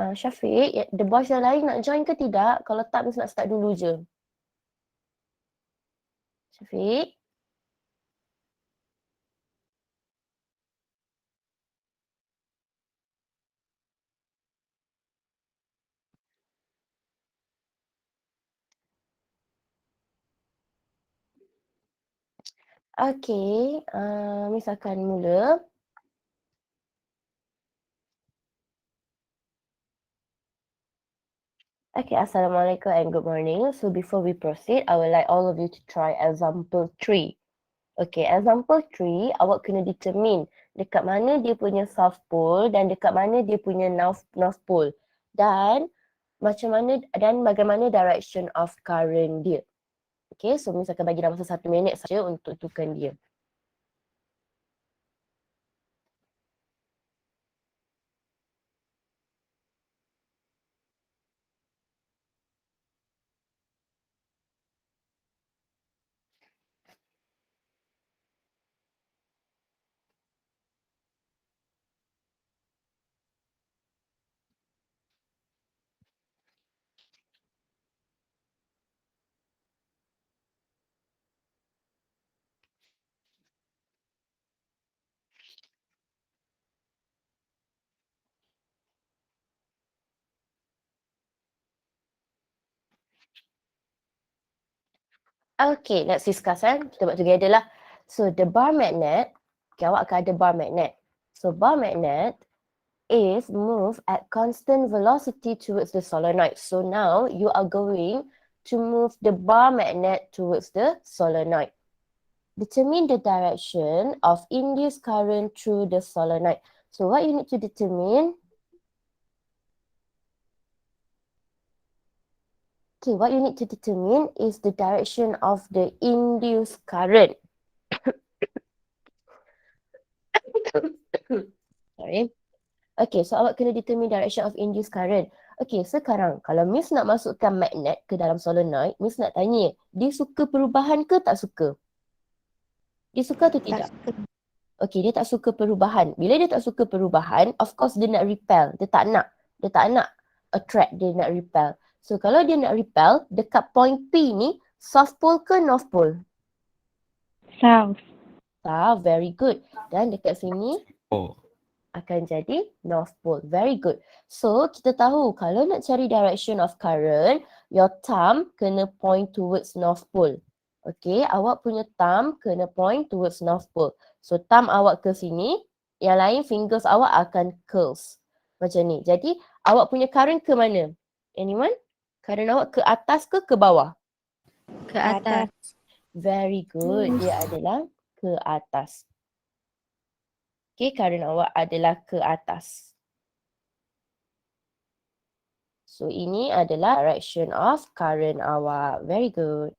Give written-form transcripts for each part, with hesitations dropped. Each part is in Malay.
Syafiq, the boys yang lain nak join ke tidak? Kalau tak, Miss nak start dulu je. Syafiq? Okay, Miss akan mula. Okay, Assalamualaikum and good morning. So before we proceed, I would like all of you to try example 3. Okay, example 3, awak kena determine dekat mana dia punya south pole dan dekat mana dia punya north pole. Dan macam mana dan bagaimana direction of current dia. Okay, so Miss akan bagi dalam masa 1 minit saja untuk tukar dia. Okay, let's discuss kita buat together lah. So the bar magnet, okay, awak akan ada bar magnet. So bar magnet is move at constant velocity towards the solenoid. So now you are going to move the bar magnet towards the solenoid. Determine the direction of induced current through the solenoid. So what you need to determine, okay, what you need to determine is the direction of the induced current. Sorry. Okay, so awak kena determine direction of induced current. Okay, sekarang kalau Miss nak masukkan magnet ke dalam solenoid, Miss nak tanya, dia suka perubahan ke tak suka? Dia suka atau tidak? Okay, dia tak suka perubahan. Bila dia tak suka perubahan, of course dia nak repel. Dia tak nak attract, dia nak repel. So kalau dia nak repel, dekat point P ni, south pole ke north pole? South. South, very good. Dan dekat sini, akan jadi north pole. Very good. So, kita tahu kalau nak cari direction of current, your thumb kena point towards north pole. Okay, awak punya thumb kena point towards north pole. So, thumb awak ke sini, yang lain fingers awak akan curls. Macam ni. Jadi, awak punya current ke mana? Anyone? Current awak ke atas ke bawah? Ke atas. Very good. Dia adalah ke atas. Okay, current awak adalah ke atas. So, ini adalah direction of current awak. Very good.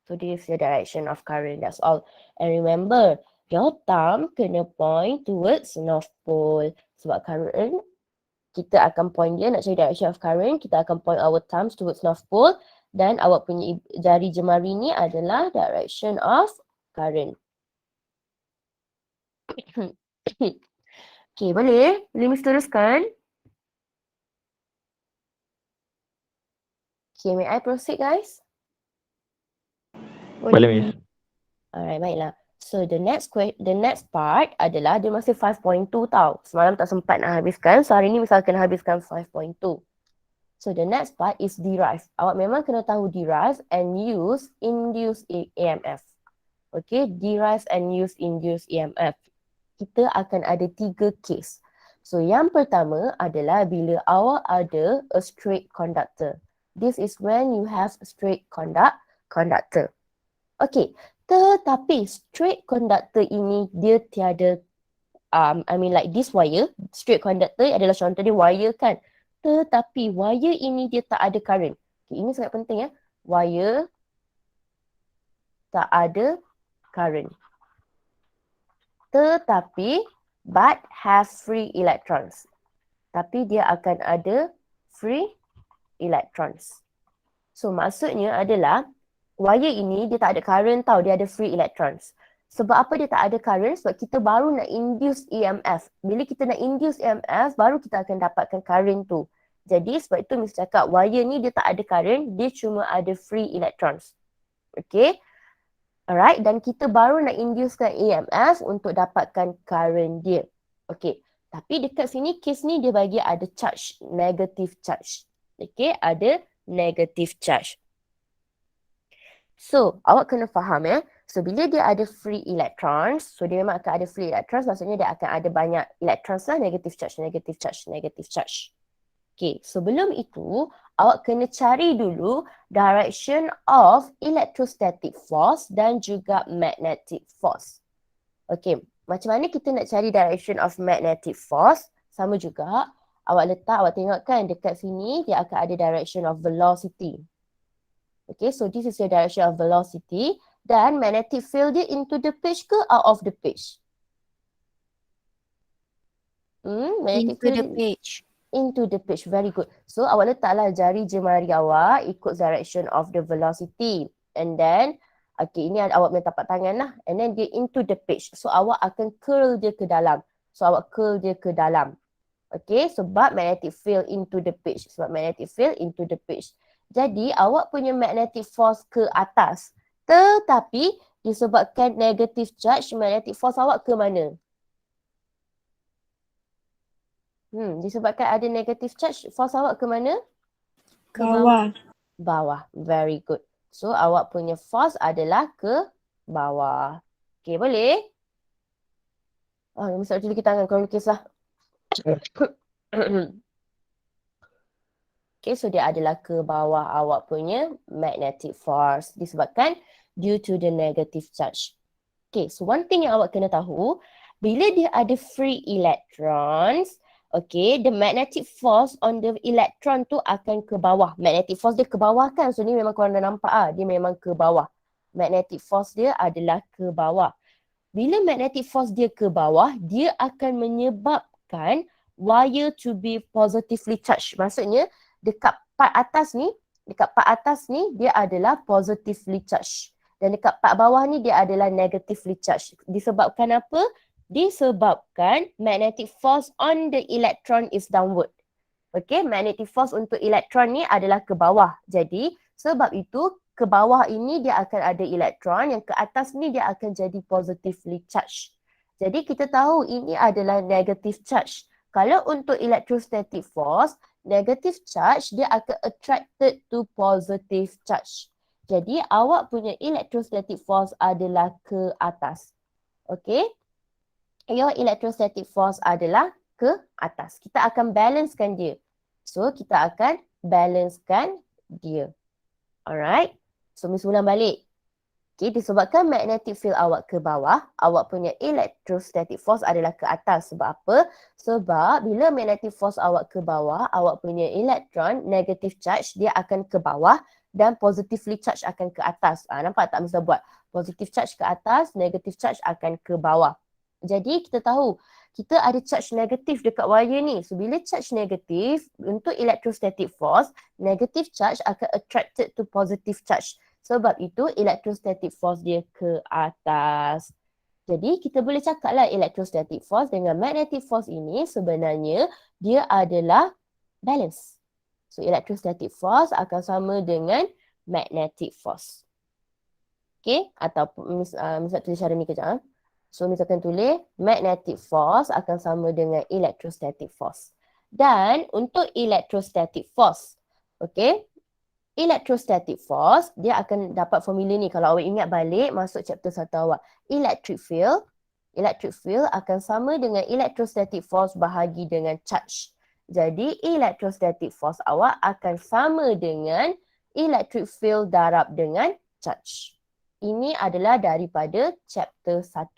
So, this is the direction of current. That's all. And remember, your thumb kena point towards north pole. Sebab current, kita akan point dia nak cari direction of current. Kita akan point our thumbs towards north pole. Dan awak punya jari jemari ni adalah direction of current. Okay, boleh? Boleh Miss teruskan? Okay, may I proceed guys? Boleh Miss. Alright, baiklah. So the next part adalah dia masih 5.2 tau. Semalam tak sempat nak habiskan. So hari ni misalkan habiskan 5.2. So the next part is derive. Awak memang kena tahu derive and use induced EMF. Okay, derive and use induced EMF. Kita akan ada 3 case. So yang pertama adalah bila awak ada a straight conductor. This is when you have a straight conductor. Okay, tetapi straight conductor ini dia tiada, like this wire, straight conductor adalah contoh dia wire kan. Tetapi wire ini dia tak ada current. Okay, ini sangat penting ya. Wire tak ada current. Tetapi but has free electrons. Tapi dia akan ada free electrons. So maksudnya adalah wire ini dia tak ada current tau, dia ada free electrons. Sebab apa dia tak ada current? Sebab kita baru nak induce EMF. Bila kita nak induce EMF, baru kita akan dapatkan current tu. Jadi sebab itu Miss cakap wire ni dia tak ada current, dia cuma ada free electrons. Okay. Alright, dan kita baru nak inducekan EMF untuk dapatkan current dia. Okay. Tapi dekat sini case ni dia bagi ada charge, negative charge. Okay, ada negative charge. So, awak kena faham So, bila dia ada free electrons, so dia memang akan ada free electrons, maksudnya dia akan ada banyak electrons lah, negative charge, negative charge, negative charge. Okay, sebelum itu, awak kena cari dulu direction of electrostatic force dan juga magnetic force. Okay, macam mana kita nak cari direction of magnetic force? Sama juga, awak tengok kan dekat sini, dia akan ada direction of velocity. Okay, so this is your direction of velocity. Dan magnetic field dia into the page ke out of the page? Into the page. Into the page, very good. So awak letaklah jari jemari awak ikut direction of the velocity. And then, okay, ini awak punya tapak tangan lah. And then dia into the page. So awak akan curl dia ke dalam. So awak curl dia ke dalam. Okay, sebab magnetic field into the page. Sebab magnetic field into the page. Jadi awak punya magnetic force ke atas. Tetapi disebabkan negative charge, magnetic force awak ke mana? Disebabkan ada negative charge, force awak ke mana? Ke bawah. Bawah. Very good. So awak punya force adalah ke bawah. Okay, boleh? Mesti cuci tangan kalau lukis lah. Okay, so dia adalah ke bawah awak punya magnetic force disebabkan due to the negative charge. Okay, so one thing yang awak kena tahu, bila dia ada free electrons, okay, the magnetic force on the electron tu akan ke bawah. Magnetic force dia ke bawah kan? So ni memang korang dah nampak dia memang ke bawah. Magnetic force dia adalah ke bawah. Bila magnetic force dia ke bawah, dia akan menyebabkan wire to be positively charged. Maksudnya, dekat part atas ni dia adalah positively charged. Dan dekat part bawah ni dia adalah negatively charged. Disebabkan apa? Disebabkan magnetic force on the electron is downward. Okay, magnetic force untuk elektron ni adalah ke bawah. Jadi, sebab itu ke bawah ini dia akan ada elektron, yang ke atas ni dia akan jadi positively charged. Jadi, kita tahu ini adalah negative charge. Kalau untuk electrostatic force, negative charge dia akan attracted to positive charge. Jadi awak punya electrostatic force adalah ke atas. Okay? Your electrostatic force adalah ke atas. Kita akan balancekan dia. So kita akan balancekan dia. Alright? So Miss ulang balik. Okay, disebabkan magnetic field awak ke bawah, awak punya electrostatic force adalah ke atas. Sebab apa? Sebab bila magnetic force awak ke bawah, awak punya elektron negative charge dia akan ke bawah dan positively charge akan ke atas. Nampak tak Miss dah buat? Positive charge ke atas, negative charge akan ke bawah. Jadi kita tahu kita ada charge negatif dekat wire ni. So bila charge negatif untuk electrostatic force, negative charge akan attracted to positive charge. Sebab itu electrostatic force dia ke atas. Jadi kita boleh cakaplah electrostatic force dengan magnetic force ini sebenarnya dia adalah balance. So electrostatic force akan sama dengan magnetic force. Okay, ataupun misal tulis cara ni kejap. So misalkan tulis magnetic force akan sama dengan electrostatic force. Dan untuk electrostatic force, okay, electrostatic force, dia akan dapat formula ni. Kalau awak ingat balik, masuk chapter 1 awak. Electric field akan sama dengan electrostatic force bahagi dengan charge. Jadi, electrostatic force awak akan sama dengan electric field darab dengan charge. Ini adalah daripada chapter 1.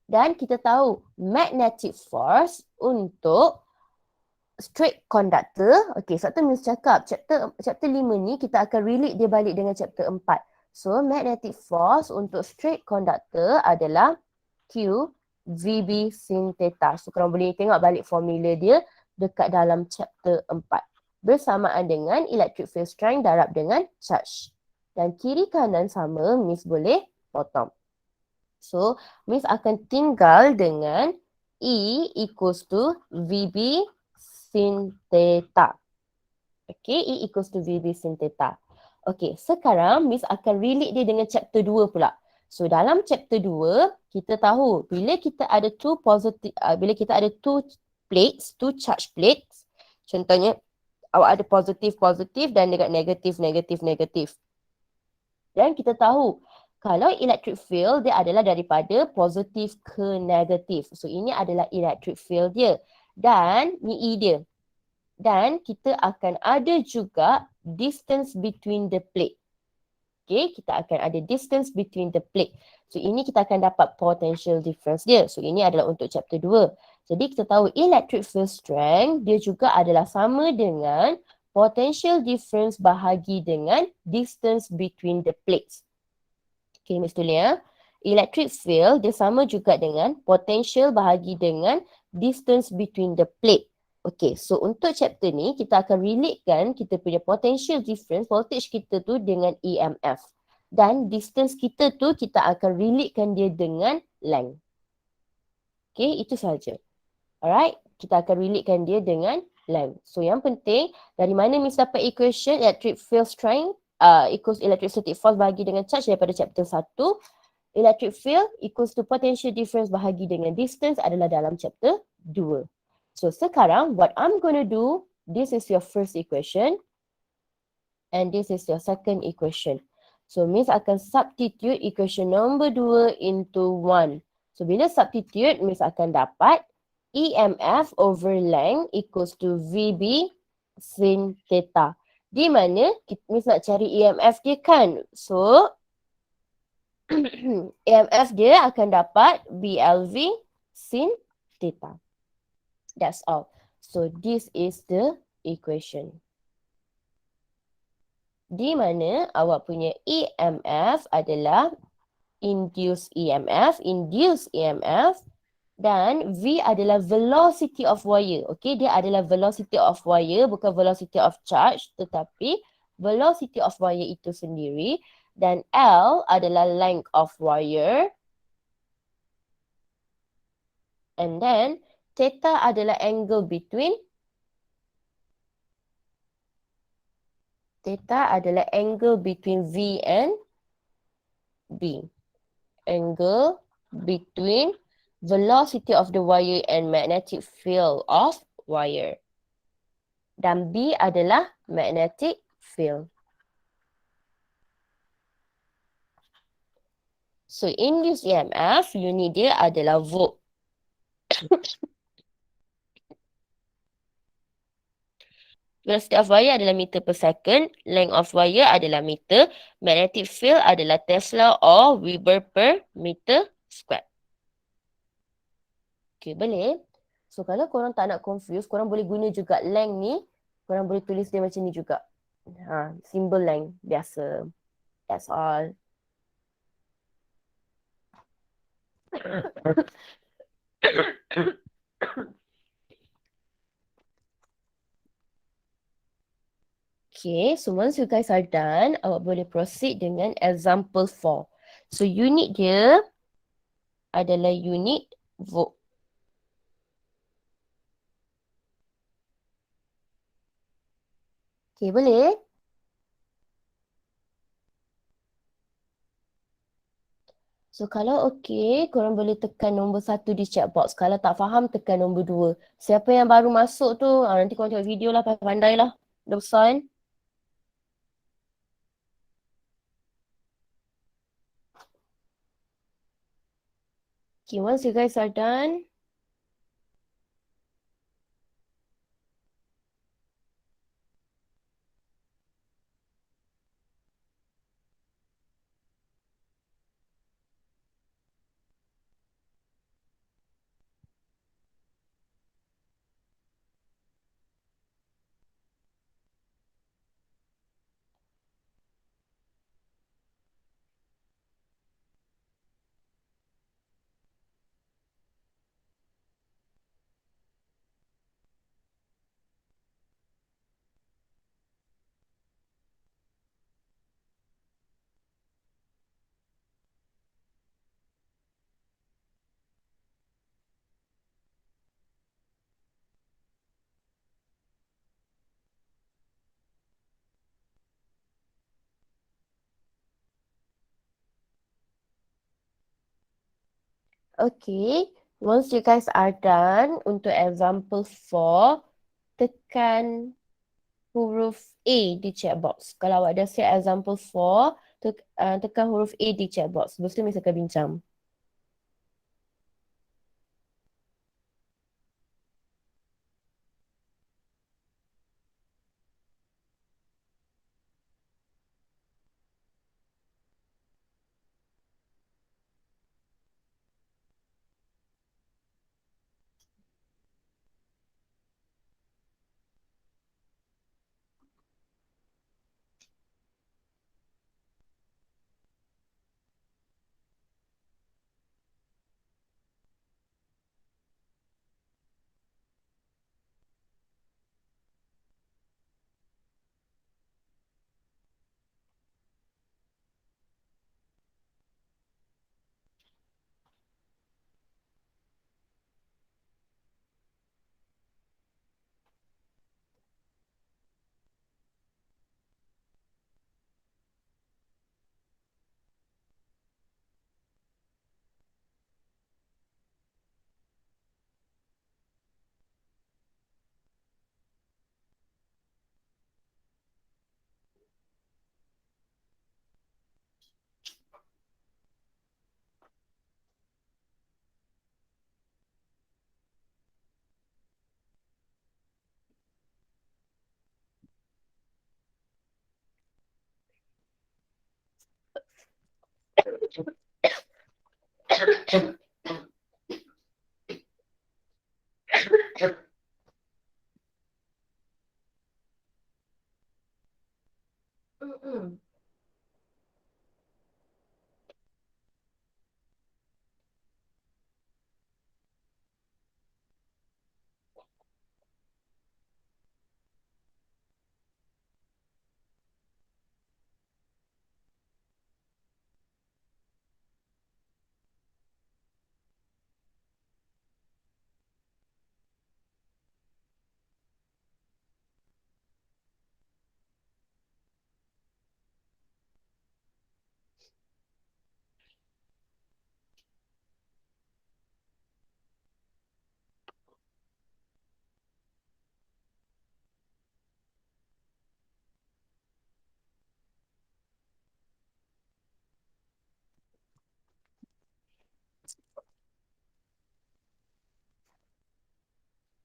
Dan kita tahu magnetic force untuk straight conductor. Okay, sebab tu Miss cakap chapter 5 ni kita akan relate dia balik dengan chapter 4. So, magnetic force untuk straight conductor adalah Q VB sin theta. So, korang boleh tengok balik formula dia dekat dalam chapter 4. Bersamaan dengan electric field strength darab dengan charge. Dan kiri kanan sama, Miss boleh potong. So, Miss akan tinggal dengan E equals to VB sin theta. Okay, E equals to VB sin theta. Okay, sekarang Miss akan relate dia dengan chapter 2 pula. So, dalam chapter 2, kita tahu bila kita ada bila kita ada two plates, two charge plates, contohnya awak ada positif dan dekat negatif. Dan kita tahu kalau electric field dia adalah daripada positif ke negatif. So ini adalah electric field dia. Dan ni E dia. Dan kita akan ada juga distance between the plate. Okay, kita akan ada distance between the plate. So ini kita akan dapat potential difference dia. So ini adalah untuk chapter 2. Jadi kita tahu electric field strength dia juga adalah sama dengan potential difference bahagi dengan distance between the plates. Okay, Miss tulis ya. Electric field dia sama juga dengan potential bahagi dengan distance between the plate. Okay, so untuk chapter ni kita akan relatekan kita punya potential difference, voltage kita tu dengan EMF. Dan distance kita tu kita akan relatekan dia dengan length. Okay, itu sahaja. Alright, kita akan relatekan dia dengan length. So yang penting, dari mana Miss dapat equation electric field strength equals electrostatic force bahagi dengan charge daripada chapter 1. Electric field equals to potential difference bahagi dengan distance adalah dalam chapter 2. So sekarang what I'm going to do, this is your first equation and this is your second equation. So Miss akan substitute equation number 2 into 1. So bila substitute, Miss akan dapat EMF over length equals to VB sin theta. Di mana Miss nak cari EMF dia kan? So EMF dia akan dapat BLV sin theta. That's all. So this is the equation. Di mana awak punya EMF adalah induced EMF dan V adalah velocity of wire. Okay, dia adalah velocity of wire, bukan velocity of charge, tetapi velocity of wire itu sendiri. Dan L adalah length of wire. And then theta adalah angle between V and B. Angle between velocity of the wire and magnetic field of wire. Dan B adalah magnetic field. So induced EMF, unit dia adalah volt. Velocity of wire adalah meter per second. Length of wire adalah meter. Magnetic field adalah Tesla or Weber per meter square. Okay, boleh? So, kalau korang tak nak confuse, korang boleh guna juga length ni. Korang boleh tulis dia macam ni juga. Simbol length biasa. That's all. Okay, so once you guys are done, awak boleh proceed dengan example 4. So unit dia adalah unit volt. Okay, boleh? So kalau okay, korang boleh tekan nombor 1 di chat box. Kalau tak faham, tekan nombor 2. Siapa yang baru masuk tu, nanti korang tengok video lah, pandai lah. Dah besar kan? Okay, once you guys are done, Okay, once you guys are done untuk example 4, tekan huruf A di chat box. Kalau awak dah siap example 4, tekan huruf A di chat box. Lepas tu Miss akan bincang.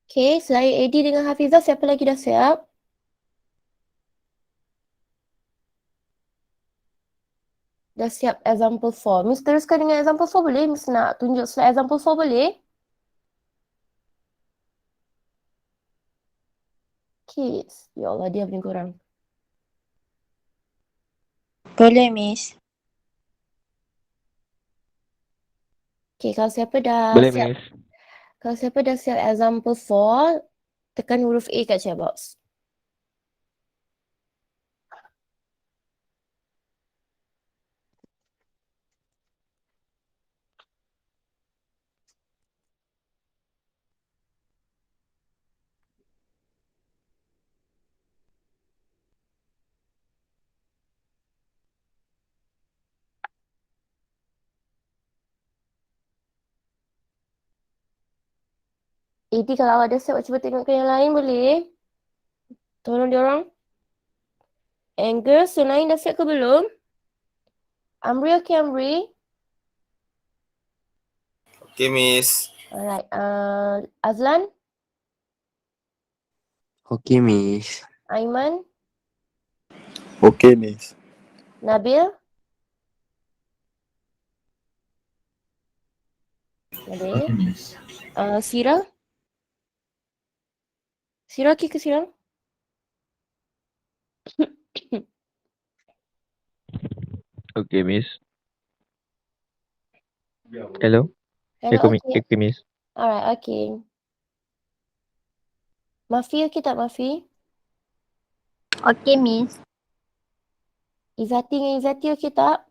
Okay, selain Eddie dengan Hafizah, siapa lagi dah siap? Dah siap example 4. Miss teruskan dengan example 4 boleh? Miss nak tunjuk slide example 4 boleh? Kids. Ya Allah, dia paling kurang. Boleh, Miss. Okay, kalau siapa dah Boleh, siap. Miss. Kalau siapa dah siap example 4, tekan huruf A kat chat box. Eddie, kalau awak dah siap, cuba tengokkan yang lain boleh? Tolong dia orang. Angus, yang lain dah siap ke belum? Amri, okay Amri? Okay, Miss. Alright, Azlan, Okay, Miss. Aiman, Okay, Miss. Nabil? Nabil? Sira? Sira, okay ke Sira? Okay, Miss. Hello? Hello, okay. Okay, Miss. Alright, okay. Mafi, okay tak Mafi? Okay, Miss. Izzati dengan Izzati, okay tak?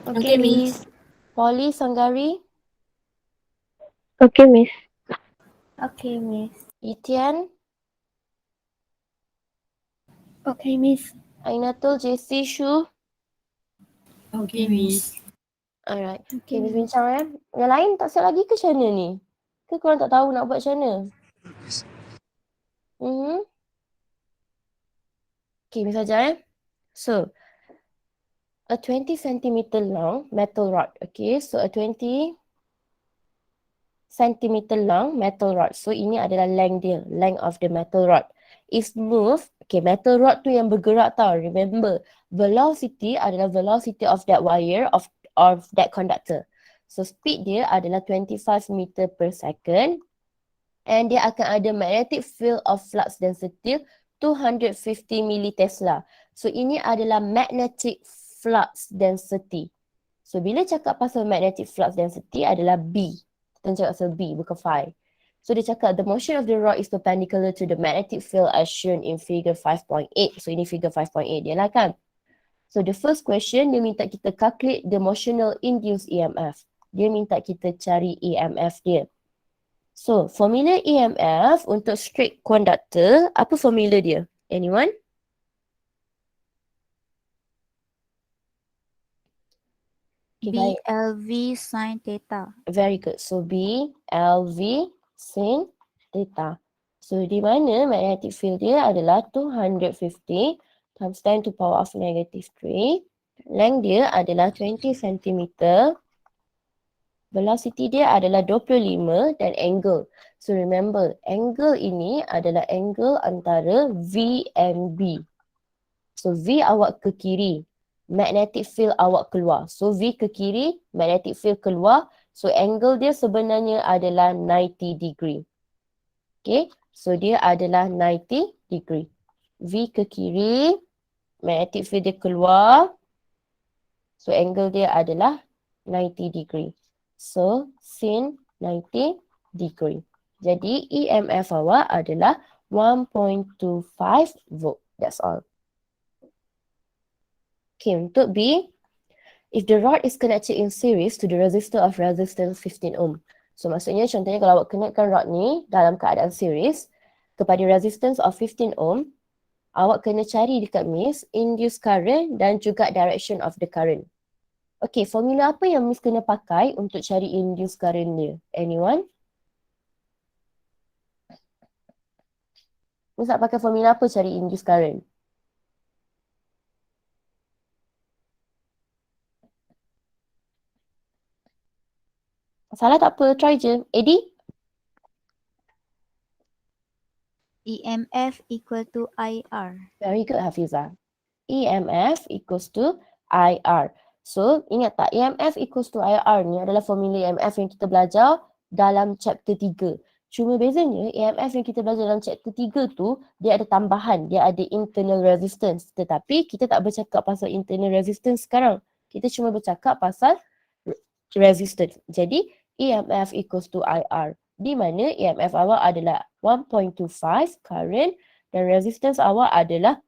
Okay, Miss. Polly, Sanggari? Okay, Miss. Okay, Miss. Itian? Okay, Miss. Ainatul, JC, Shu? Okay, Miss. Alright. Okay, Okay, Miss Miss. bincang Yang lain tak siap lagi ke macam mana ni? Ke korang tak tahu nak buat macam mana? Okay, Miss ajar So, a 20 centimeter long metal rod. Okay, so a 20 centimeter long metal rod. So, ini adalah length dia, length of the metal rod. Is moved, okay, metal rod tu yang bergerak tau. Remember, velocity adalah velocity of that wire of that conductor. So, speed dia adalah 25 meter per second. And dia akan ada magnetic field of flux density 250 militesla. So, ini adalah magnetic flux density. So, bila cakap pasal magnetic flux density adalah B. Kita cakap pasal B, bukan phi. So, dia cakap the motion of the rod is perpendicular to the magnetic field as shown in figure 5.8. So, ini figure 5.8 dia lah kan. So, the first question, dia minta kita calculate the motional induced EMF. Dia minta kita cari EMF dia. So, formula EMF untuk straight conductor, apa formula dia? Anyone? Okay, baik. BLV sin theta. Very good. So, B, L, V, sin, theta. So, di mana magnetic field dia adalah 250 times 10 to power of negative 3. Length dia adalah 20 cm. Velocity dia adalah 25 dan angle. So, remember, angle ini adalah angle antara V and B. So, V awak ke kiri, magnetic field awak keluar. So, V ke kiri, magnetic field keluar. So, angle dia sebenarnya adalah 90 degree. Okay, so dia adalah 90 degree. V ke kiri, magnetic field dia keluar. So, angle dia adalah 90 degree. So, sin 90 degree. Jadi, EMF awak adalah 1.25 volt. That's all. Okay, untuk B, if the rod is connected in series to the resistor of resistance 15 ohm. So, maksudnya contohnya kalau awak connectkan rod ni dalam keadaan series kepada resistance of 15 ohm, awak kena cari dekat Miss induced current dan juga direction of the current. Okay, formula apa yang Miss kena pakai untuk cari induced current dia? Anyone? Miss nak pakai formula apa cari induced current? Salah tak apa, try je. Eddie? EMF equal to IR. Very good, Hafizah. EMF equals to IR. So, ingat tak, EMF equals to IR ni adalah formula EMF yang kita belajar dalam chapter 3. Cuma bezanya, EMF yang kita belajar dalam chapter 3 tu, dia ada tambahan, dia ada internal resistance. Tetapi, kita tak bercakap pasal internal resistance sekarang. Kita cuma bercakap pasal resistance. Jadi, EMF equals to IR. Di mana EMF awak adalah 1.25 current dan resistance awak adalah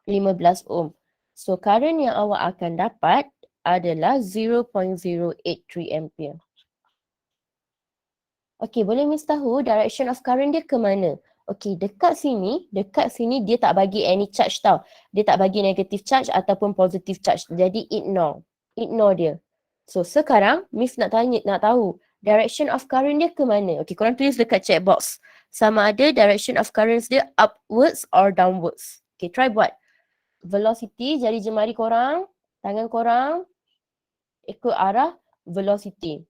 15 ohm. So, current yang awak akan dapat adalah 0.083 ampere. Okey, boleh Miss tahu direction of current dia ke mana? Okey, dekat sini dia tak bagi any charge tau. Dia tak bagi negative charge ataupun positive charge. Jadi, ignore dia. So, sekarang Miss nak tahu direction of current dia ke mana? Okey, korang tulis dekat chat box. Sama ada direction of currents dia upwards or downwards. Okey, try buat. Velocity, jari jemari korang, tangan korang ikut arah velocity.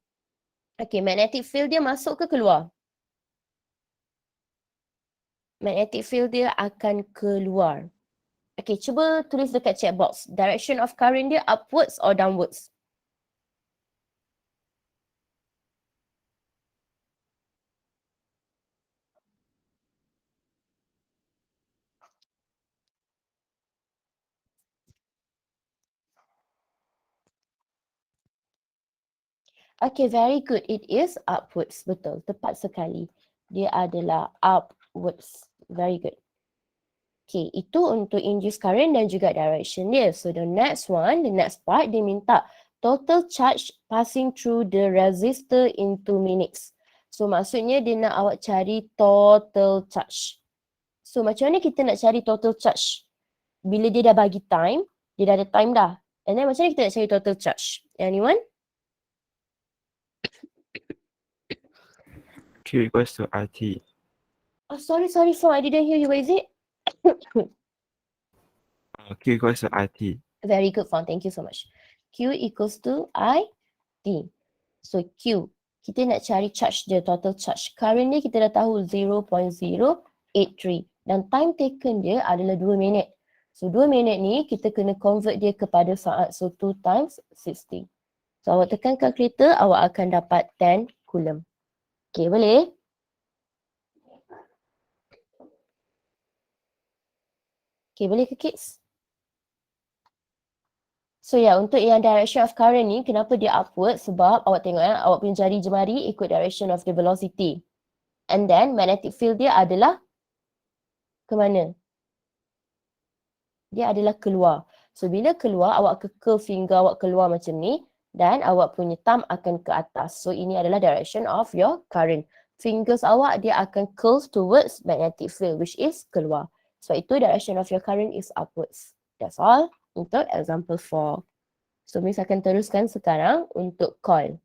Okay, magnetic field dia masuk ke keluar? Magnetic field dia akan keluar. Okay, cuba tulis dekat chat box. Direction of current dia upwards or downwards? Okay, very good. It is upwards. Betul, tepat sekali. Dia adalah upwards. Very good. Okay, itu untuk induced current dan juga direction dia. So, the next part, dia minta total charge passing through the resistor in 2 minutes. So, maksudnya dia nak awak cari total charge. So, macam mana kita nak cari total charge? Bila dia dah bagi time, dia dah ada time dah. And then macam mana kita nak cari total charge? Anyone? Q equals to RT. Oh, sorry, Fong. I didn't hear you. What is it? Q equals to RT. Very good, Fong. Thank you so much. Q equals to I T. So Q, kita nak cari charge dia, total charge. Current ni kita dah tahu 0.083 dan time taken dia adalah 2 minit. So 2 minit ni kita kena convert dia kepada saat. So 2 times 60. So awak tekan kalkulator, awak akan dapat 10 coulomb. Okay, boleh? Okay, boleh ke kids? So untuk yang direction of current ni, kenapa dia upward? Sebab awak tengok awak punya jari jemari ikut direction of the velocity. And then magnetic field dia adalah ke mana? Dia adalah keluar. So bila keluar, awak curl finger awak keluar macam ni dan awak punya thumb akan ke atas. So ini adalah direction of your current. Fingers awak dia akan curl towards magnetic field which is keluar. So itu direction of your current is upwards. That's all untuk example 4. So Miss akan teruskan sekarang untuk coil.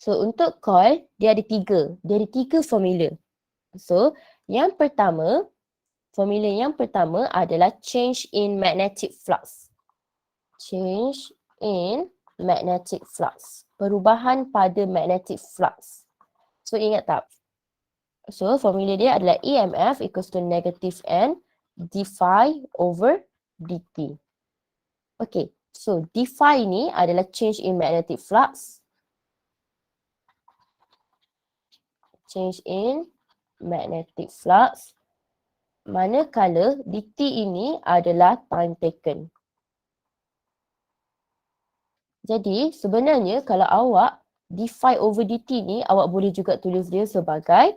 So untuk coil, dia ada 3. Dia ada 3 formula. So yang pertama, formula yang pertama adalah change in magnetic flux. Change in magnetic flux. Perubahan pada magnetic flux. So ingat tak? So formula dia adalah EMF equals to negative N d phi over dt. Okay, so d phi ni adalah change in magnetic flux. Change in magnetic flux. Manakala dt ini adalah time taken. Jadi sebenarnya kalau awak d phi over dt ni, awak boleh juga tulis dia sebagai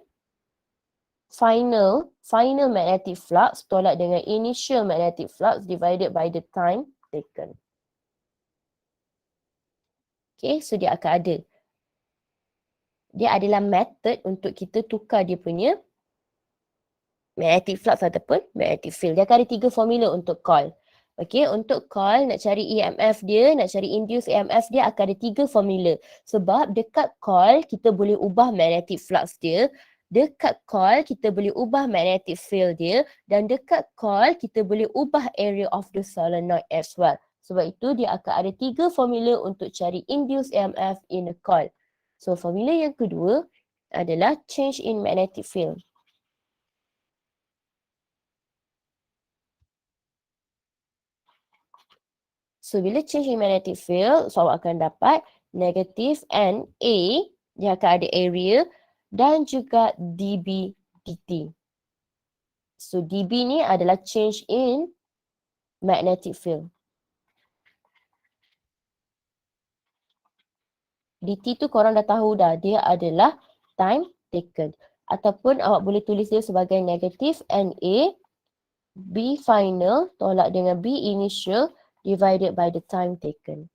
final magnetic flux tolak dengan initial magnetic flux divided by the time taken. Okay, so dia akan ada. Dia adalah method untuk kita tukar dia punya magnetic flux ataupun magnetic field. Dia akan ada 3 formula untuk coil. Okay, untuk coil nak cari EMF dia, nak cari induced EMF dia akan ada 3 formula. Sebab dekat coil kita boleh ubah magnetic flux dia, dekat coil kita boleh ubah magnetic field dia dan dekat coil kita boleh ubah area of the solenoid as well. Sebab itu dia akan ada 3 formula untuk cari induced EMF in a coil. So formula yang kedua adalah change in magnetic field. So bila change in magnetic field, so awak akan dapat negative N A, dia akan ada area dan juga dB dt. So dB ni adalah change in magnetic field. dt tu korang dah tahu dah, dia adalah time taken. Ataupun awak boleh tulis dia sebagai negative NA B final tolak dengan B initial divided by the time taken.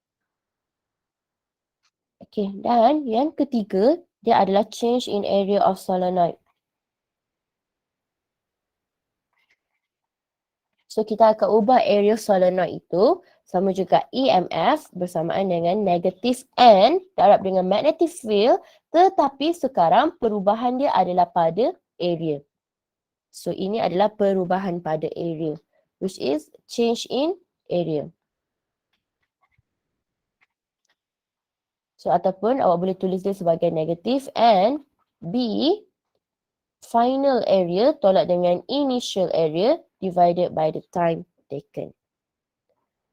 Okay, dan yang ketiga, dia adalah change in area of solenoid. So, kita akan ubah area solenoid itu sama juga EMF bersamaan dengan negative N darab dengan magnetic field, tetapi sekarang perubahan dia adalah pada area. So, ini adalah perubahan pada area, which is change in area. So, ataupun awak boleh tulis dia sebagai negative N B final area tolak dengan initial area divided by the time taken.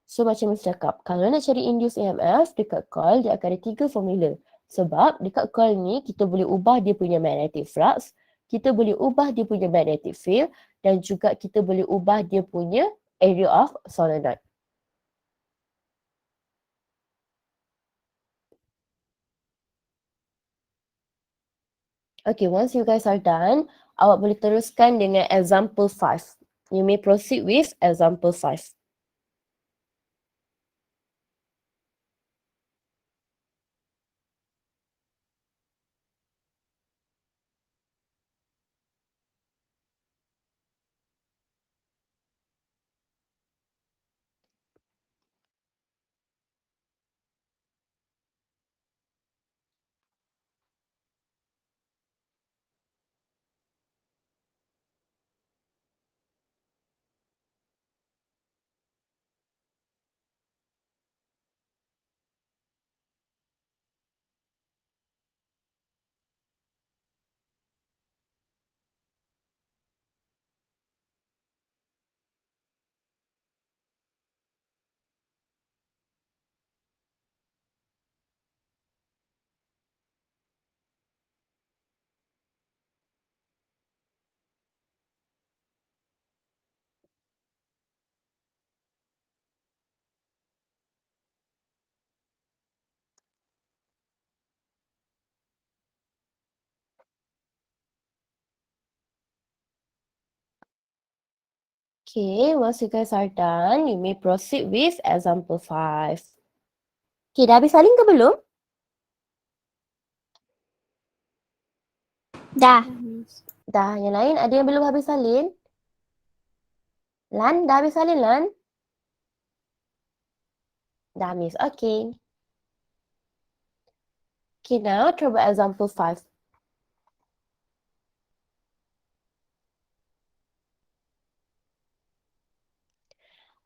So, macam saya cakap, kalau nak cari induced EMF dekat coil, dia akan ada 3 formula. Sebab dekat coil ni, kita boleh ubah dia punya magnetic flux, kita boleh ubah dia punya magnetic field, dan juga kita boleh ubah dia punya area of solenoid. Okay, once you guys are done, awak boleh teruskan dengan example 5. You may proceed with example 5. Okay, once you guys are done, you may proceed with example 5. Okay, dah habis salin ke belum? Dah. Dah, yang lain ada yang belum habis salin? Lan, dah habis salin Lan? Dah habis, okay. Okay, now try buat example 5.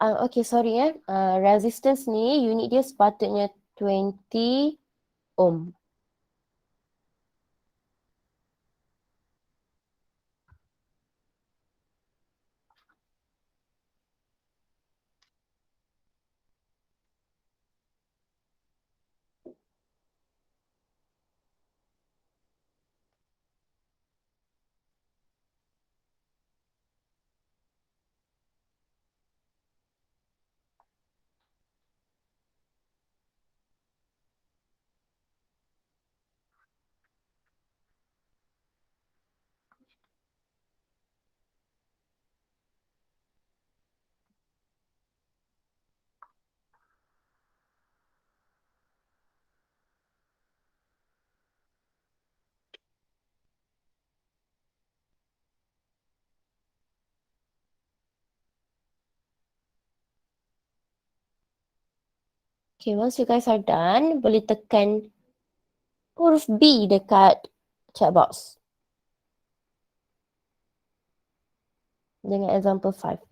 Okay, sorry resistance ni unit dia sepatutnya 20 ohm. Okay, once you guys are done, boleh tekan huruf B dekat chat box. Dengan example 5.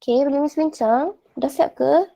Okay, boleh Miss bincang? Dah siap ke?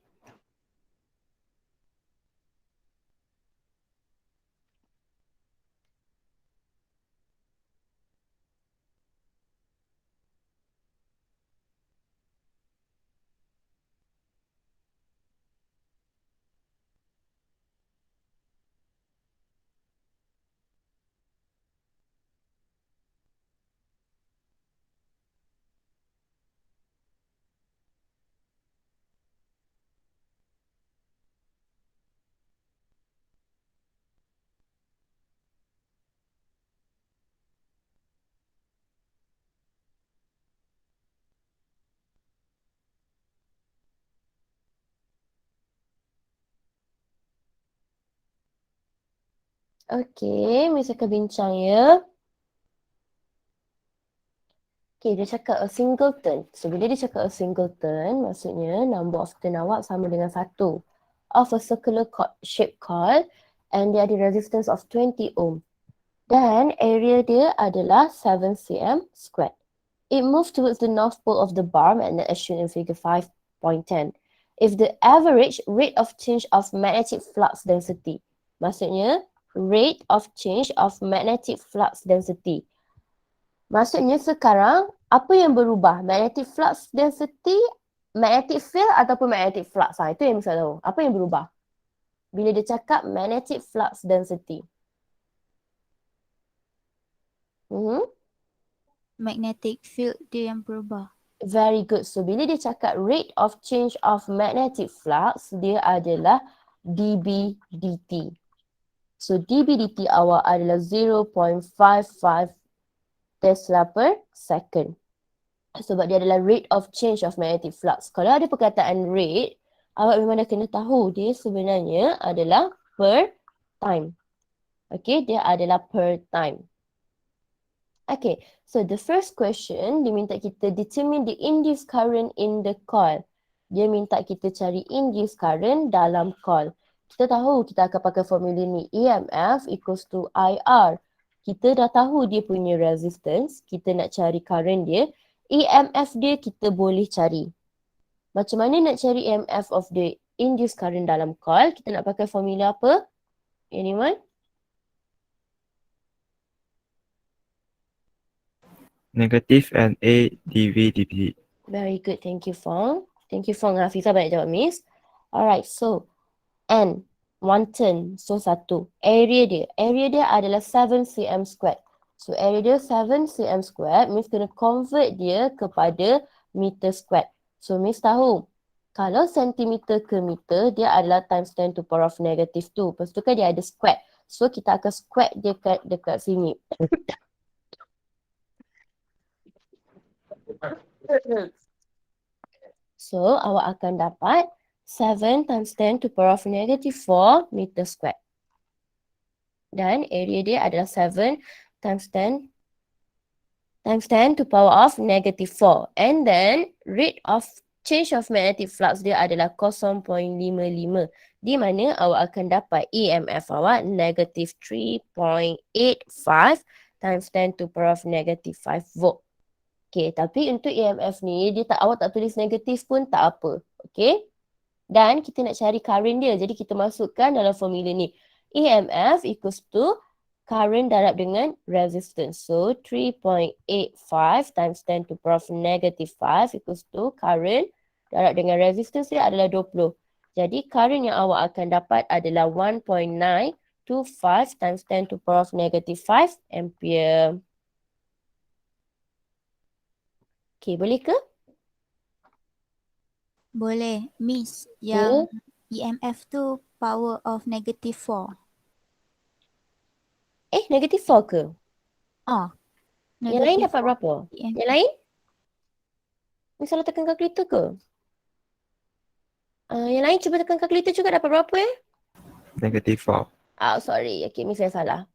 Okay, Miss akan bincang ya. Okay, dia cakap a singleton. So, bila dia cakap a singleton, maksudnya number of turn awak sama dengan 1 of a circular shaped coil and dia ada resistance of 20 ohm. Dan area dia adalah 7 cm squared. It moves towards the north pole of the bar magnet as shown in figure 5.10. If the average rate of change of magnetic flux density, maksudnya rate of change of magnetic flux density. Maksudnya sekarang apa yang berubah? Magnetic flux density, magnetic field ataupun magnetic flux? Itu yang bisa tahu. Apa yang berubah? Bila dia cakap magnetic flux density. Magnetic field dia yang berubah. Very good. So, bila dia cakap rate of change of magnetic flux, dia adalah dB dt. So dB dt awak adalah 0.55 Tesla per second. Sebab dia adalah rate of change of magnetic flux. Kalau ada perkataan rate, awak memang dah kena tahu dia sebenarnya adalah per time. Okay, dia adalah per time. Okay, so the first question, dia minta kita determine the induced current in the coil. Dia minta kita cari induced current dalam coil. Kita tahu kita akan pakai formula ni, EMF equals to IR. Kita dah tahu dia punya resistance, kita nak cari current dia. EMF dia kita boleh cari. Macam mana nak cari EMF of the induced current dalam coil? Kita nak pakai formula apa? Anyone? Negative NA dV dt. Very good. Thank you, Fong. Thank you, Fong. Hafizah banyak jawab, Miss. Alright, so N, 1 turn, so 1. Area dia adalah 7 cm squared. So area dia 7 cm squared, Miss kena convert dia kepada meter squared. So Miss tahu, kalau sentimeter ke meter, dia adalah times 10 to power of negative 2. Lepas tu kan dia ada squared. So kita akan squared dia dekat sini. So, awak akan dapat 7 times 10 to power of negative 4 meter squared. Dan area dia adalah 7 times 10 to power of negative 4. And then, rate of change of magnetic flux dia adalah 0.55. Di mana awak akan dapat EMF awak negative 3.85 times 10 to power of negative 5 volt. Okay, tapi untuk EMF ni, awak tak tulis negatif pun tak apa. Okay. Dan kita nak cari current dia. Jadi kita masukkan dalam formula ni. EMF equals to current darab dengan resistance. So 3.85 times 10 to power of negative 5 equals to current darab dengan resistance dia adalah 20. Jadi current yang awak akan dapat adalah 1.925 times 10 to power of negative 5 ampere. Okay, boleh ke? Boleh. Miss, yang EMF tu power of negative 4. Negative 4 ke? Yang lain Negative dapat berapa? EMF. Yang lain? Misalnya tekan kalkulator ke? Yang lain cuba tekan kalkulator juga dapat berapa Negative 4. Sorry. Okay, Miss saya salah.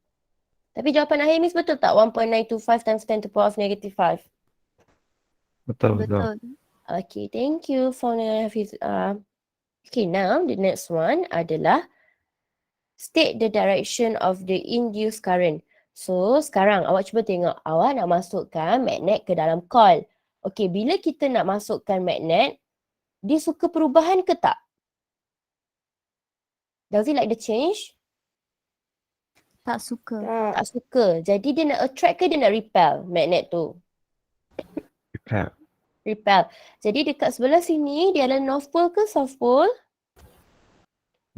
Tapi jawapan akhir Miss betul tak? 1.925 times 10 to power of negative 5. Betul. Okay, thank you for Hafiz. Okay, now the next one adalah state the direction of the induced current. So, sekarang awak cuba tengok. Awak nak masukkan magnet ke dalam coil. Okay, bila kita nak masukkan magnet, dia suka perubahan ke tak? Does it like the change? Tak suka. Tak suka. Jadi dia nak attract ke dia nak repel magnet tu? Repel. Jadi dekat sebelah sini dia adalah north pole ke south pole?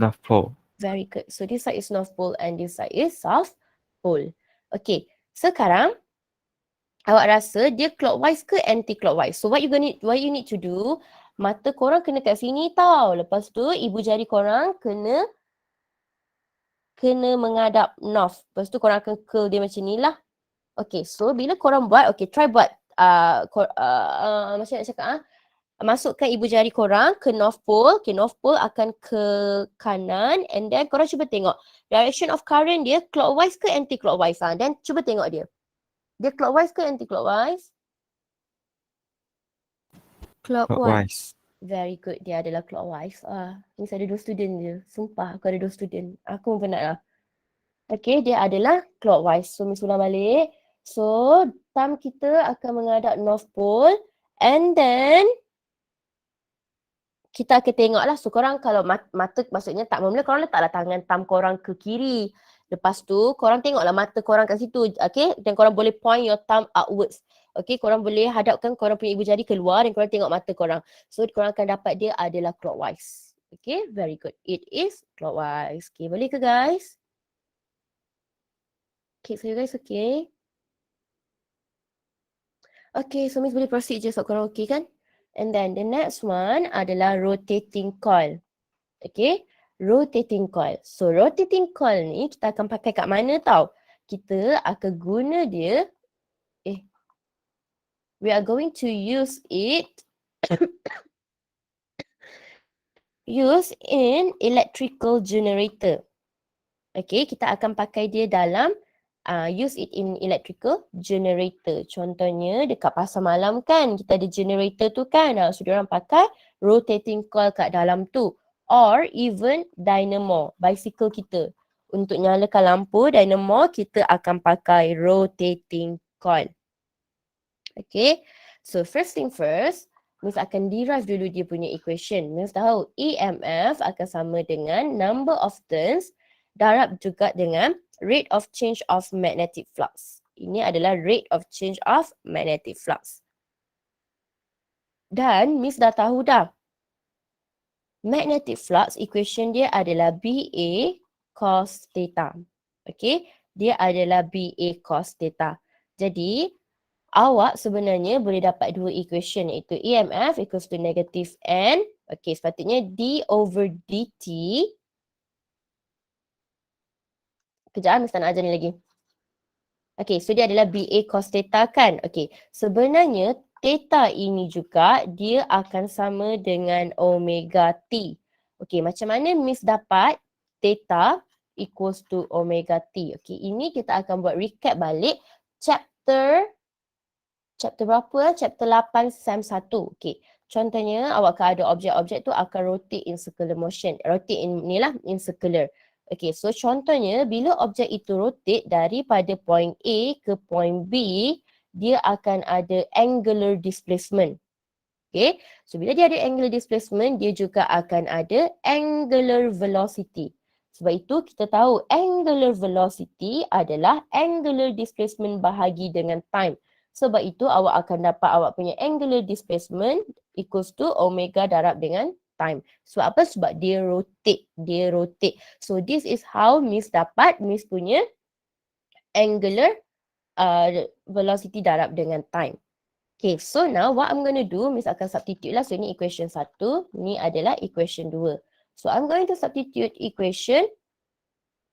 North pole. Very good. So this side is north pole and this side is south pole. Okay. Sekarang awak rasa dia clockwise ke anti-clockwise? So what you need to do, mata korang kena kat sini tau. Lepas tu ibu jari korang kena menghadap north. Lepas tu korang akan curl dia macam ni lah. Okay, so bila korang buat, okay, try buat macam nak cakap masukkan ibu jari korang ke north pole. Okay, north pole akan ke kanan and then korang cuba tengok direction of current dia clockwise ke anti-clockwise. Dan cuba tengok dia. Dia clockwise ke anti-clockwise? Clockwise. Very good. Dia adalah clockwise. Ni saya ada 2 student je. Sumpah aku ada 2 student. Aku pun penat lah. Okay, dia adalah clockwise. So, Miss ulang balik. So, thumb kita akan menghadap North Pole and then kita akan tengok lah. So, korang kalau mata maksudnya tak mula, korang letaklah tangan thumb korang ke kiri. Lepas tu, korang tengoklah mata korang kat situ. Okay, dan korang boleh point your thumb outwards. Okay, korang boleh hadapkan korang punya ibu jari keluar dan korang tengok mata korang. So, korang akan dapat dia adalah clockwise. Okay, very good. It is clockwise. Okay, boleh ke guys? Okay, so you guys okay? Okay, so Miss boleh proceed je sebab korang okay kan? And then the next one adalah rotating coil. Okay, rotating coil. So rotating coil ni kita akan pakai kat mana tau? Kita akan guna dia, we are going to use it in electrical generator. Okay, kita akan pakai dia dalam use it in electrical generator. Contohnya dekat pasar malam kan, kita ada generator tu kan. So diorang pakai rotating coil kat dalam tu. Or even dynamo, bicycle kita. Untuk nyalakan lampu dynamo, kita akan pakai rotating coil. Okay, so first thing first, Miss akan derive dulu dia punya equation. Miss tahu EMF akan sama dengan number of turns darab juga dengan rate of change of magnetic flux. Ini adalah rate of change of magnetic flux. Dan Miss dah tahu dah. Magnetic flux equation dia adalah BA cos theta. Okay, dia adalah BA cos theta. Jadi, awak sebenarnya boleh dapat dua equation iaitu EMF equals to negative N. Okay, sepatutnya D over DT. Kejap, Miss tak nak ajar ni lagi. Okay, so dia adalah BA cos theta kan? Okay, sebenarnya theta ini juga dia akan sama dengan omega T. Okay, macam mana Miss dapat theta equals to omega T? Okay, ini kita akan buat recap balik chapter berapa? Chapter 8 SEM 1. Okay. Contohnya awak akan ada objek-objek tu akan rotate in circular motion. Rotate in circular. Okay. So contohnya bila objek itu rotate daripada point A ke point B, dia akan ada angular displacement. Okay. So bila dia ada angular displacement, dia juga akan ada angular velocity. Sebab itu kita tahu angular velocity adalah angular displacement bahagi dengan time. Sebab itu awak akan dapat awak punya angular displacement equals to omega darab dengan time. Sebab apa? Sebab dia rotate. So this is how Miss dapat Miss punya angular velocity darab dengan time. Okay, so now what I'm going to do, Miss akan substitute lah. So ni equation 1, ni adalah equation 2. So I'm going to substitute equation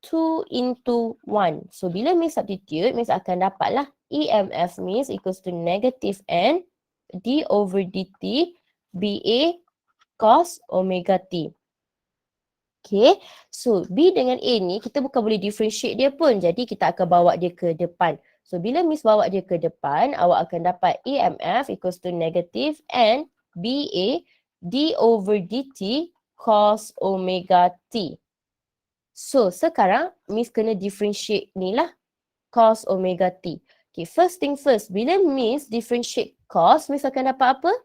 2 into 1. So bila Miss substitute, Miss akan dapatlah EMF Miss equals to negative N D over DT BA cos omega T. Okay, so B dengan A ni kita bukan boleh differentiate dia pun. Jadi kita akan bawa dia ke depan. So bila Miss bawa dia ke depan, awak akan dapat EMF equals to negative N BA D over DT cos omega T. So sekarang Miss kena differentiate ni lah cos omega T. Okay, first thing first, bila Miss differentiate cos, Miss akan dapat apa?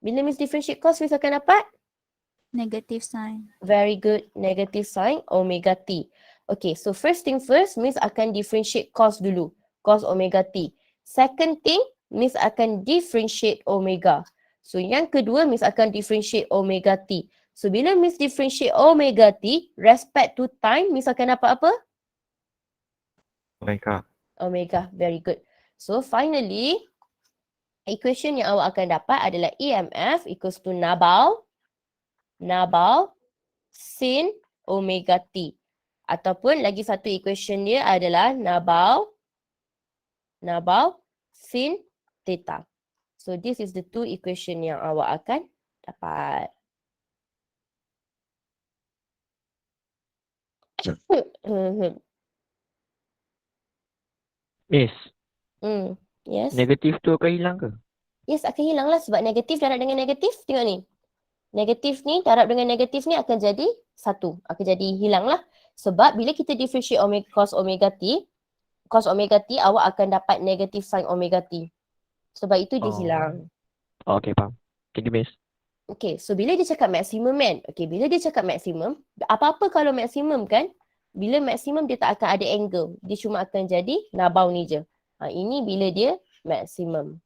Bila Miss differentiate cos, Miss akan dapat? Negative sign. Very good, negative sign omega T. Okay, so first thing first, Miss akan differentiate cos dulu. Cos omega T. Second thing, Miss akan differentiate omega. So yang kedua, Miss akan differentiate omega T. So bila Miss differentiate omega T, respect to time, Miss akan dapat apa? Omega, very good. So finally, equation yang awak akan dapat adalah EMF equals to nabal sin omega T. Ataupun lagi satu equation dia adalah nabal sin theta. So this is the two equation yang awak akan dapat. Miss, Yes. negatif tu akan hilang ke? Yes, akan hilang lah sebab negatif darab dengan negatif. Tengok ni. Negatif ni darab dengan negatif ni akan jadi satu. Akan jadi hilang lah. Sebab bila kita differentiate cos omega T awak akan dapat negative sign omega T. Sebab itu dia hilang. Okay, faham. Thank you, Miss. Okay, so bila dia cakap maksimum kan? Okay, bila dia cakap maksimum, apa-apa kalau maksimum kan? Bila maksimum dia tak akan ada angle. Dia cuma akan jadi nabau ni je. Ini bila dia maksimum.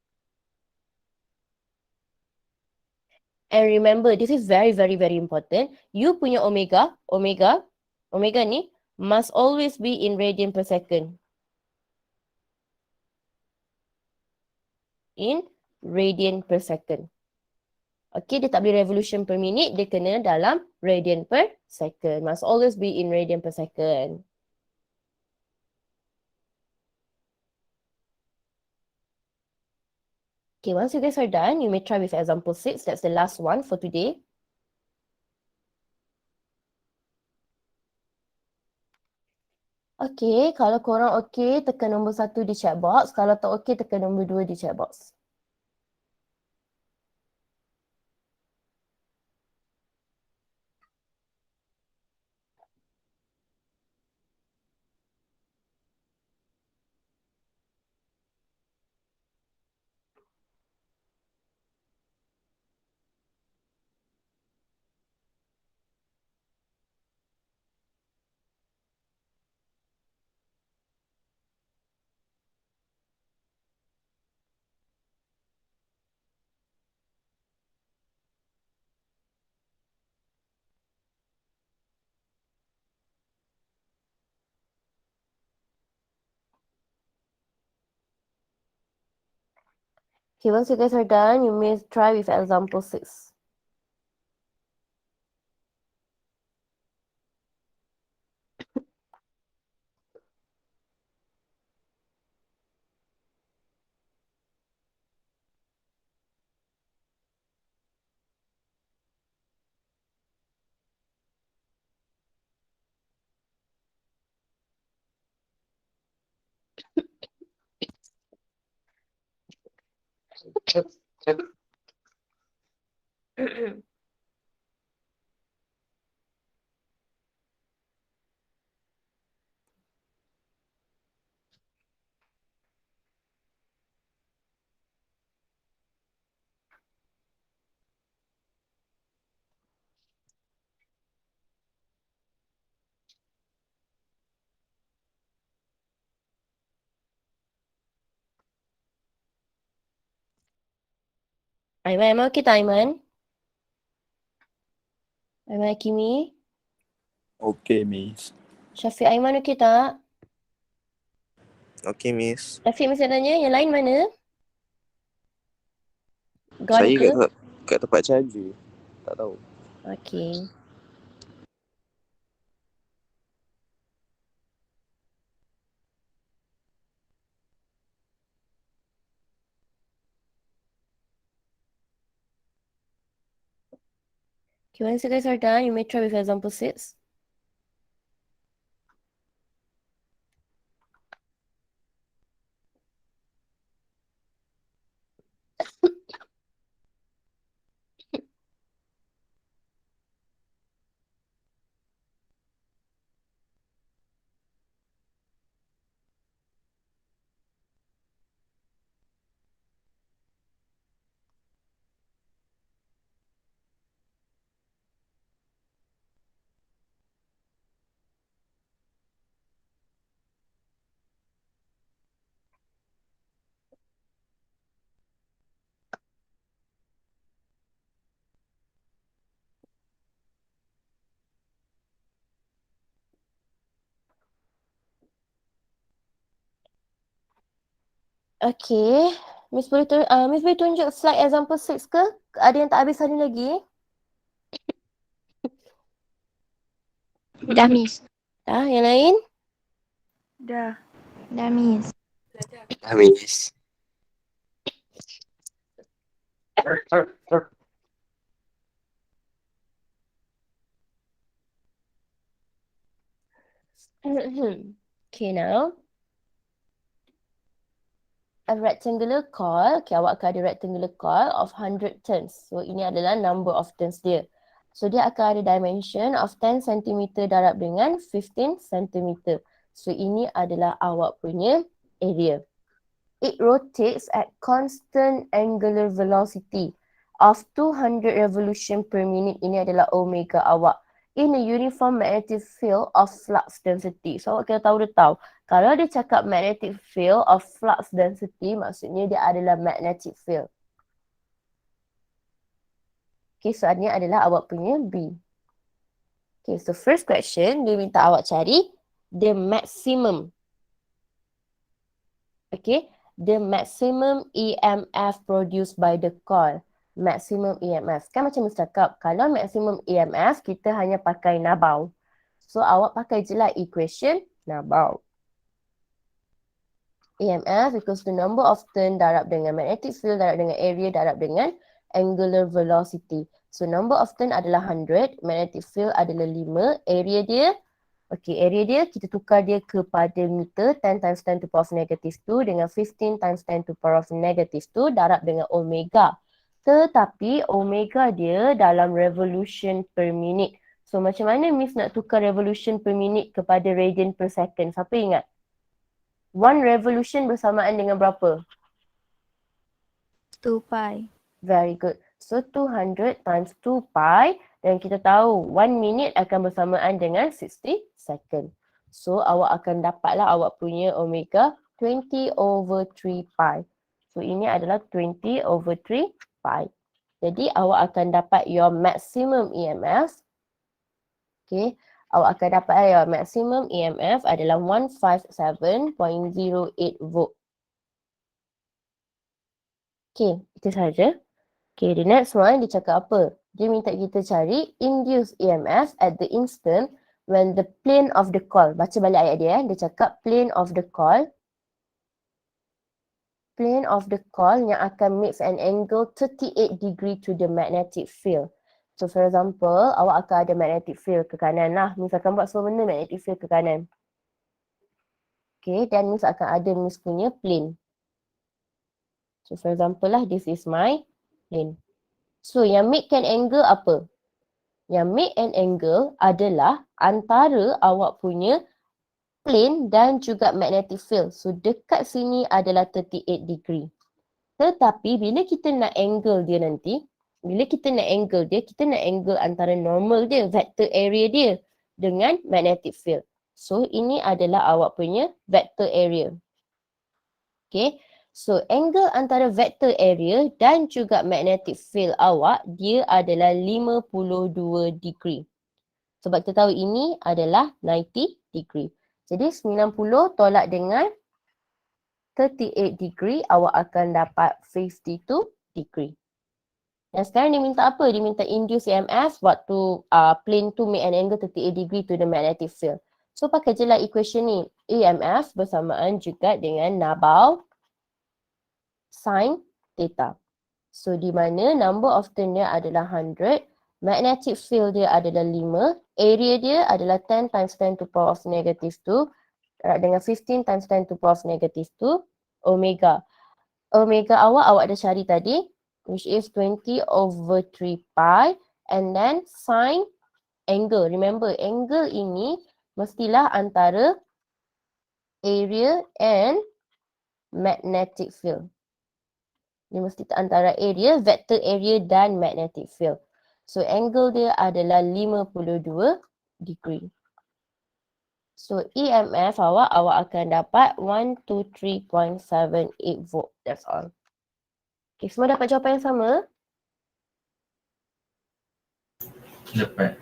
And remember, this is very, very, very important. You punya omega ni must always be in radian per second. In radian per second. Okay, dia tak boleh revolution per minute, dia kena dalam radian per second. Must always be in radian per second. Okay, once you guys are done, you may try with example 6. That's the last one for today. Okay, kalau korang okay, tekan nombor 1 di chat box. Kalau tak okay, tekan nombor 2 di chat box. Okay, once you guys are done, you may try with example 6. Aiman okay tak Aiman? Aiman Hakimi? Okay, Miss. Syafiq Aiman okay tak? Okay, Miss. Syafiq mesti tanya, yang lain mana? Gone Saya ke? kat tempat charger. Tak tahu. Okay. Okay, once you guys are done, you may try with example 6. Okay. Miss boleh tunjuk slide example 6 ke? Ada yang tak habis hari lagi? Dah, Miss. Yang lain? Dah, Miss. Miss. Okay, now. A rectangular coil. Okay, awak akan ada rectangular coil of 100 turns. So, ini adalah number of turns dia. So, dia akan ada dimension of 10 cm darab dengan 15 cm. So, ini adalah awak punya area. It rotates at constant angular velocity of 200 revolution per minute. Ini adalah omega awak. In a uniform magnetic field of flux density. So, awak kena tahu. Kalau dia cakap magnetic field of flux density, maksudnya dia adalah magnetic field. Okay, soalnya adalah awak punya B. Okay, so first question, dia minta awak cari the maximum. Okay, the maximum EMF produced by the coil. maximum EMF. Kan macam Miss cakap, kalau maximum EMF, kita hanya pakai nabau. So, awak pakai je lah equation nabau. EMF equals the number of turn darab dengan magnetic field darab dengan area darab dengan angular velocity. So, number of turn adalah 100, magnetic field adalah 5, area dia, area dia kita tukar dia kepada meter, 10 times 10 to the power of negative 2 dengan 15 times 10 to the power of negative 2 darab dengan omega. Tetapi omega dia dalam revolution per minute. So, macam mana Miss nak tukar revolution per minute kepada radian per second? Siapa ingat? One revolution bersamaan dengan berapa? 2 pi. Very good. So 200 times 2 pi dan kita tahu 1 minute akan bersamaan dengan 60 second. So awak akan dapatlah awak punya omega 20 over 3 pi. So ini adalah 20 over 3 pi. Jadi awak akan dapat your maximum EMF. Okay. Awak akan dapat your maximum EMF adalah 157.08 volt. Okay, itu sahaja. Okay, the next one dia cakap apa? Dia minta kita cari induced EMF at the instant when the plane of the coil. Baca balik ayat dia. Dia cakap plane of the coil. Plane of the coil yang akan makes an angle 38 degree to the magnetic field. So for example, awak akan ada magnetic field ke kanan lah. Miss akan buat semua benda magnetic field ke kanan. Okay, dan Miss akan ada Miss punya plane. So for example lah, this is my plane. So yang make an angle apa? Yang make an angle adalah antara awak punya plane dan juga magnetic field. So dekat sini adalah 38 degree. Tetapi bila kita nak angle dia nanti, kita nak angle antara normal dia, vector area dia dengan magnetic field. So ini adalah awak punya vector area. Okay. So angle antara vector area dan juga magnetic field awak, dia adalah 52 degree. Sebab kita tahu ini adalah 90 degree. Jadi 90 tolak dengan 38 degree, awak akan dapat 52 degree. Dan sekarang dia minta apa? Dia minta induce EMF waktu plane tu make an angle 38 degree to the magnetic field. So pakai je lah equation ni. EMF bersamaan juga dengan nabau sin theta. So di mana number of turn dia adalah 100, magnetic field dia adalah 5, area dia adalah 10 times 10 to the power of negative 2 dengan 15 times 10 to the power of negative 2 omega. Omega awak dah cari tadi, which is 20 over 3 pi, and then sin angle. Remember, angle ini mestilah antara area and magnetic field. Dia mesti antara area, vector area dan magnetic field. So angle dia adalah 52 degree. So EMF awak akan dapat 123.78 volt. That's all. Okay, semua dapat jawapan yang sama? Dapat.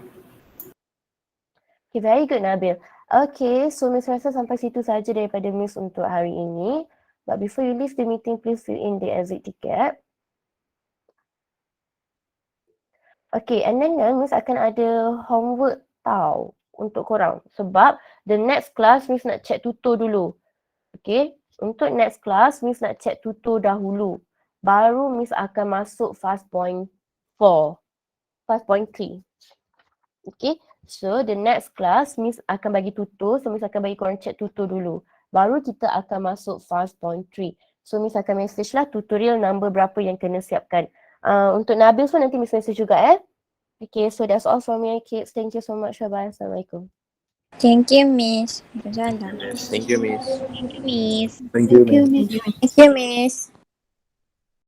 Okay, very good Nabil. Okay, so Miss rasa sampai situ saja daripada Miss untuk hari ini. But before you leave the meeting, please fill in the exit ticket. Okay, and then Miss akan ada homework tau untuk korang. Sebab the next class Miss nak check tutor dulu. Okay, untuk next class Miss nak check tutor dahulu. Baru Miss akan masuk 5.4, 5.3. Okay, so the next class Miss akan bagi tutor. So Miss akan bagi korang check tutor dulu. Baru kita akan masuk 5.3. So Miss akan message lah tutorial number berapa yang kena siapkan. Untuk Nabil pun nanti Miss message juga Okay, so that's all from me kids. Thank you so much. Bye-bye. Assalamualaikum. Thank you, Miss. Waalaikumsalam. Yes, thank you, Miss. Thank you, Miss. Thank you, Miss. Thank you, Miss.